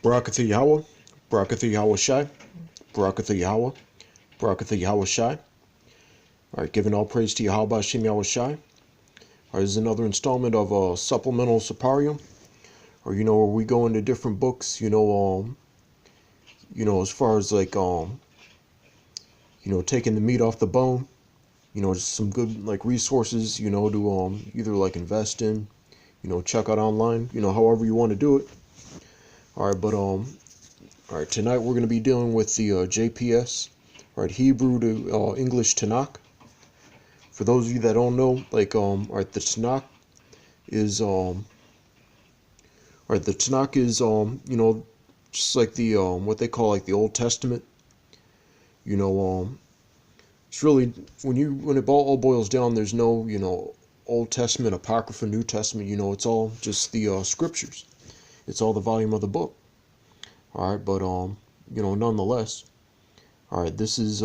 Barakatha Yahweh, Barakatha Yahweh Shai, Barakatha Yahweh, Barakatha Yahweh Shai. Alright, giving all praise to Yahweh Hashem Yahweh Shai. Alright, this is another installment of Supplemental Saparyam. Or where we go into different books, as far as like taking the meat off the bone, just some good like resources, to either like invest in, check out online, however you want to do it. Alright, but alright, tonight we're going to be dealing with the JPS, alright, Hebrew to English Tanakh. For those of you that don't know, like alright, the Tanakh is just like the what they call like the Old Testament. It's really when it all boils down, there's no Old Testament, Apocrypha, New Testament. It's all just the scriptures. It's all the volume of the book. All right, but nonetheless, all right, this is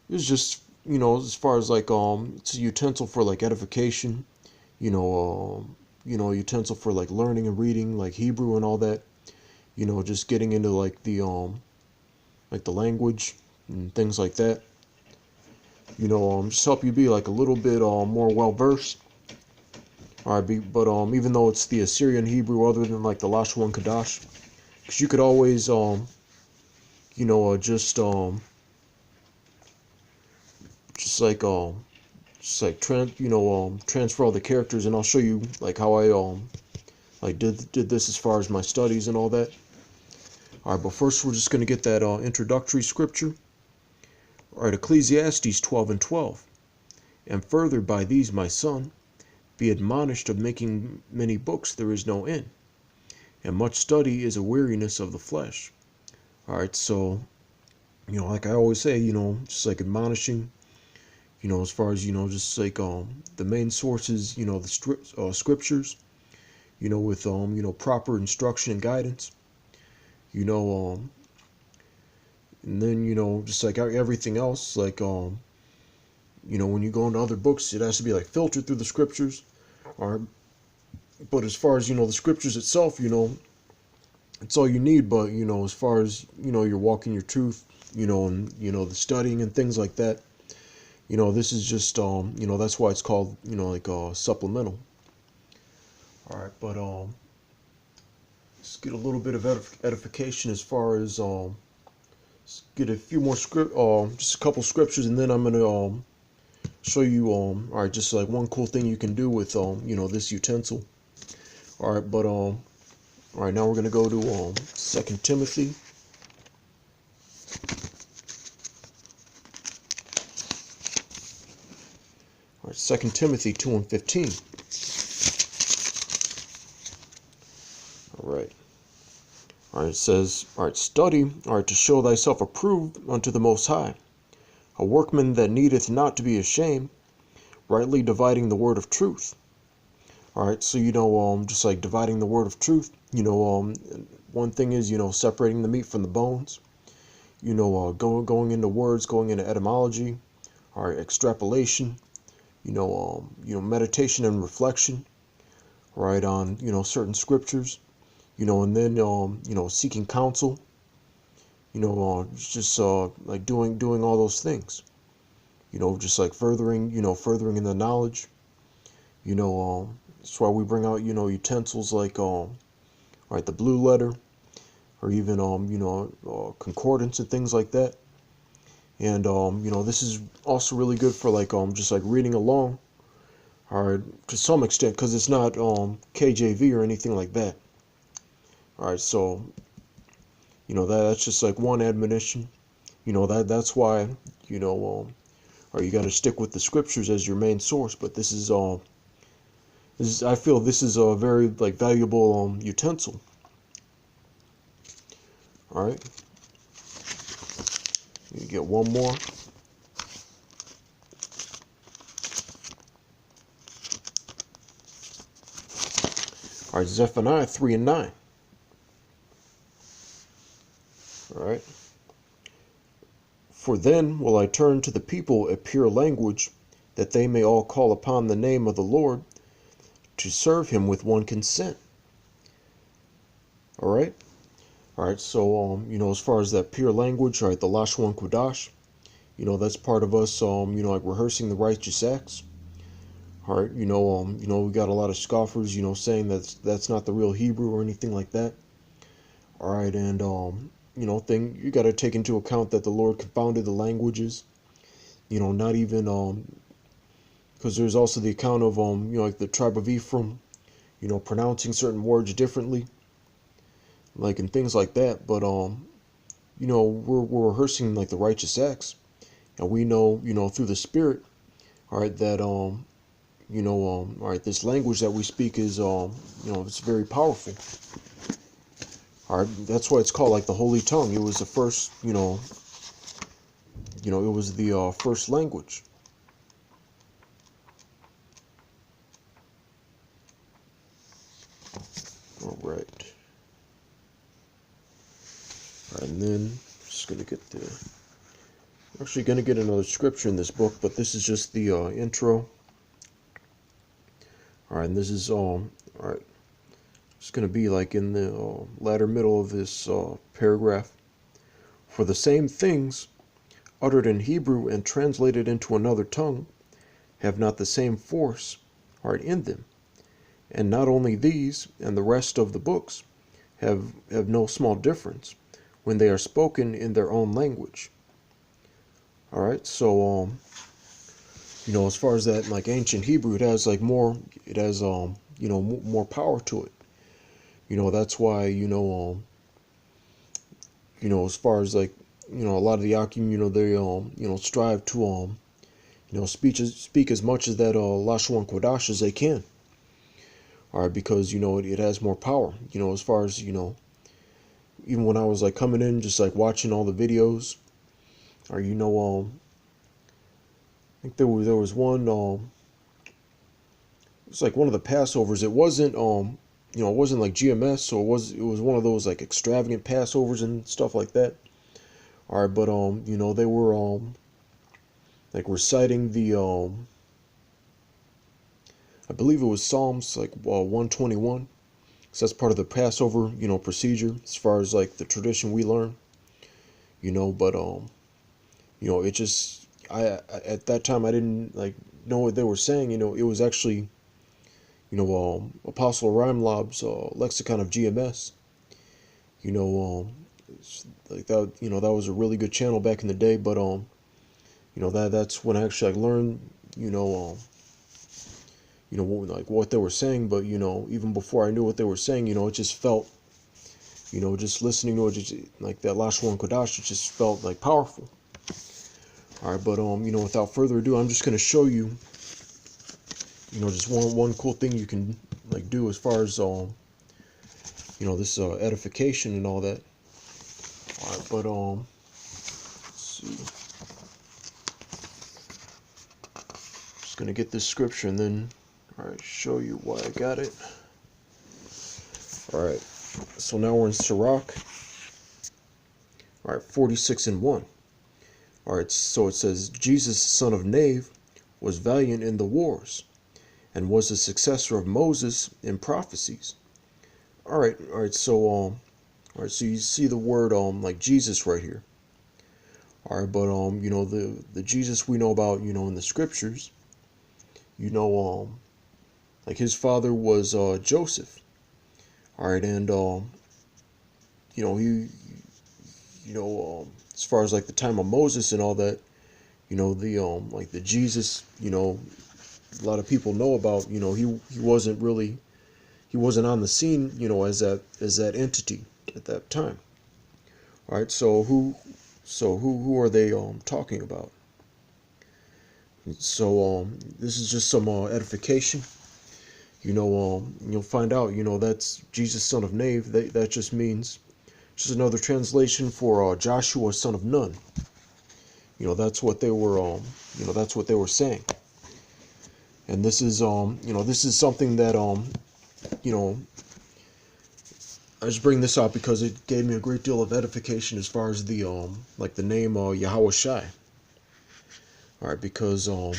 just as far as like it's a utensil for like edification. Utensil for like learning and reading like Hebrew and all that. Just getting into like the language and things like that. Just help you be like a little bit more well versed. All right, but even though it's the Assyrian Hebrew, other than like the Lashon and Kadash, because you could always transfer all the characters, and I'll show you like how I did this as far as my studies and all that. All right, but first we're just going to get that introductory scripture. All right, Ecclesiastes 12:12. And further by these, my son, be admonished of making many books there is no end, and much study is a weariness of the flesh. All right, so like I always say, just like admonishing, as far as just like the main sources, the scriptures, with proper instruction and guidance, and then just like everything else, like when you go into other books, it has to be like filtered through the scriptures. All right, but as far as the scriptures itself, it's all you need. But as far as you're walking your truth, and the studying and things like that, this is just that's why it's called like supplemental. All right, but let's get a little bit of edification as far as get a few more just a couple scriptures, and then I'm gonna show you all right, just like one cool thing you can do with this utensil. All right, but all right, now we're gonna go to 2 Timothy. All right, 2 Timothy 2:15. All right. All right, it says, all right, study, all right, to show thyself approved unto the Most High, a workman that needeth not to be ashamed, rightly dividing the word of truth. All right, so just like dividing the word of truth, one thing is separating the meat from the bones, going into words, going into etymology, all right, extrapolation, meditation and reflection, right, on certain scriptures, and then seeking counsel, just like doing all those things, just like furthering in the knowledge. That's why we bring out utensils like right, the blue letter, or even concordance and things like that. And this is also really good for like just like reading along, all right, to some extent, because it's not KJV or anything like that. All right, so that's just like one admonition. That's why or you got to stick with the scriptures as your main source. But this is I feel this is a very like valuable utensil. All right, you get one more. All right, Zephaniah 3:9. All right. For then will I turn to the people a pure language, that they may all call upon the name of the Lord, to serve him with one consent. All right. All right, so as far as that pure language, all right, the Lashon Kodash, that's part of us, like rehearsing the righteous acts. All right, we got a lot of scoffers, saying that's not the real Hebrew or anything like that. All right, and you got to take into account that the Lord confounded the languages. Not even because there's also the account of like the tribe of Ephraim, pronouncing certain words differently, like and things like that. But we're rehearsing like the righteous acts, and we know, through the Spirit, all right, that all right, this language that we speak is it's very powerful. All right, that's why it's called like the Holy Tongue. It was the first, it was the first language. All right. All right, and then just gonna get actually gonna get another scripture in this book, but this is just the intro. All right, and this is all right. It's gonna be like in the latter middle of this paragraph. For the same things uttered in Hebrew and translated into another tongue have not the same force, all right, in them. And not only these and the rest of the books have no small difference when they are spoken in their own language. All right, so as far as that, like ancient Hebrew, it has like more, it has more power to it. That's why as far as like a lot of the Akim, they strive to speak as much as that Lashon Kodash as they can. All right, because it has more power. As far as even when I was like coming in, just like watching all the videos, or I think there was one. It was like one of the Passovers. It wasn't it wasn't like GMS, so it was one of those like extravagant Passovers and stuff like that. All right, but they were like reciting the I believe it was Psalms like 121. So that's part of the Passover procedure as far as like the tradition we learn. But it just at that time I didn't like know what they were saying. It was actually Apostle Rhymelob's lexicon of GMS. Like that. That was a really good channel back in the day. But that's when I actually like learned what they were saying. But even before I knew what they were saying, it just felt just listening to it, just like that Lashon Kodash, it just felt like powerful. All right, but without further ado, I'm just gonna show you just one cool thing you can like do as far as this edification and all that. All right, but let's see. Just gonna get this scripture and then show you why I got it. All right, so now we're in Sirach. All right, 46:1. All right, so it says Jesus, son of Nave, was valiant in the wars, and was the successor of Moses in prophecies. All right, so so you see the word like Jesus right here. All right, but the Jesus we know about in the scriptures, like his father was Joseph. All right, and he as far as like the time of Moses and all that, the like the Jesus, a lot of people know about, he wasn't really, he wasn't on the scene, as that entity at that time. All right, so who are they talking about? So this is just some edification. You'll find out. That's Jesus, son of Nave. That just means just another translation for Joshua, son of Nun. That's what they were. That's what they were saying. And this is this is something that I just bring this up because it gave me a great deal of edification as far as the like the name Yahweh Shai. All right, because and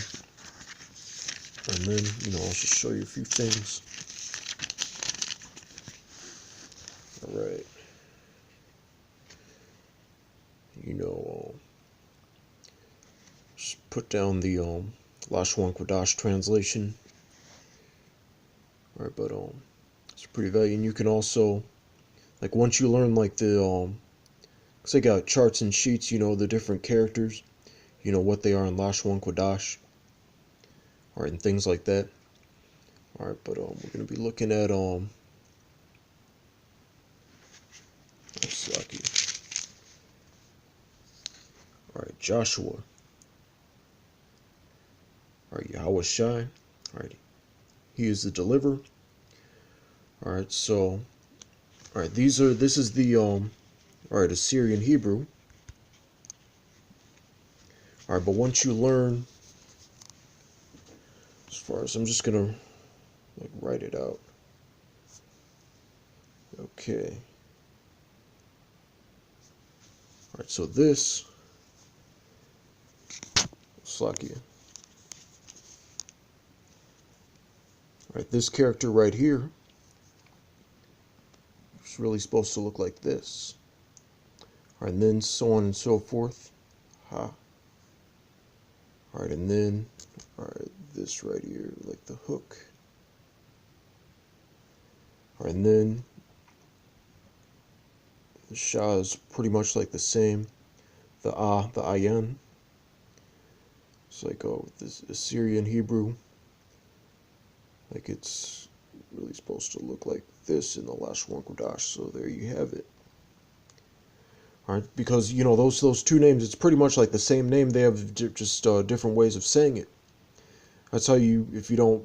then I'll just show you a few things. All right. put down the Lashwan Kodash translation. Alright, but it's pretty valuable. And you can also, like, once you learn like the cause they got charts and sheets, you know, the different characters, you know what they are in Lashwan Kodash, alright, and things like that. Alright, but we're gonna be looking at alright, Joshua. Alright, Yahweh Shai. Alright, he is the deliverer. Alright, so alright, this is the alright, Assyrian Hebrew. Alright, but once you learn, as far as I'm just gonna like write it out. Okay. Alright, so this Slakia. Alright, this character right here is really supposed to look like this. Alright, and then so on and so forth. Ha. Alright, and then alright, this right here, like the hook. Alright, and then the Shah is pretty much like the same. The Ayin. It's like, oh, this Assyrian Hebrew. Like, it's really supposed to look like this in the Lashwan Kodash. So there you have it. Alright, because, you know, those two names, it's pretty much like the same name. They have just different ways of saying it. That's how you, if you don't,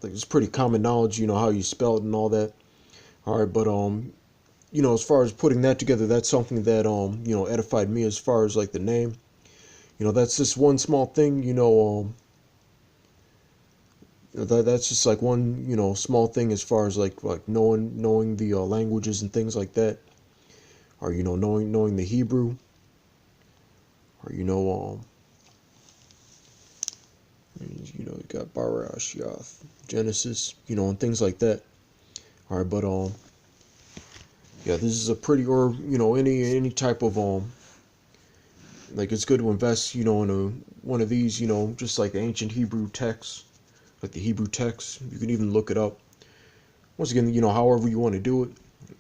like, it's pretty common knowledge, you know, how you spell it and all that. Alright, but, you know, as far as putting that together, that's something that, you know, edified me as far as, like, the name. You know, that's just one small thing, you know, that's just, like, one, you know, small thing as far as, like knowing the languages and things like that. Or, you know, knowing the Hebrew. Or, you know, you got Barash, Yath, Genesis, you know, and things like that. Alright, but, yeah, this is a pretty, or, you know, any type of, like, it's good to invest, you know, in one of these, you know, just like the ancient Hebrew texts, like the Hebrew text. You can even look it up. Once again, you know, however you want to do it.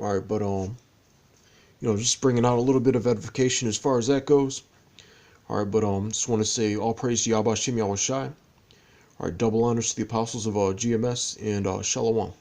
Alright, but, you know, just bringing out a little bit of edification as far as that goes. Alright, but, just want to say all praise to Yahweh Shem Yahweh Shai. Alright, double honors to the apostles of GMS, and Shalom.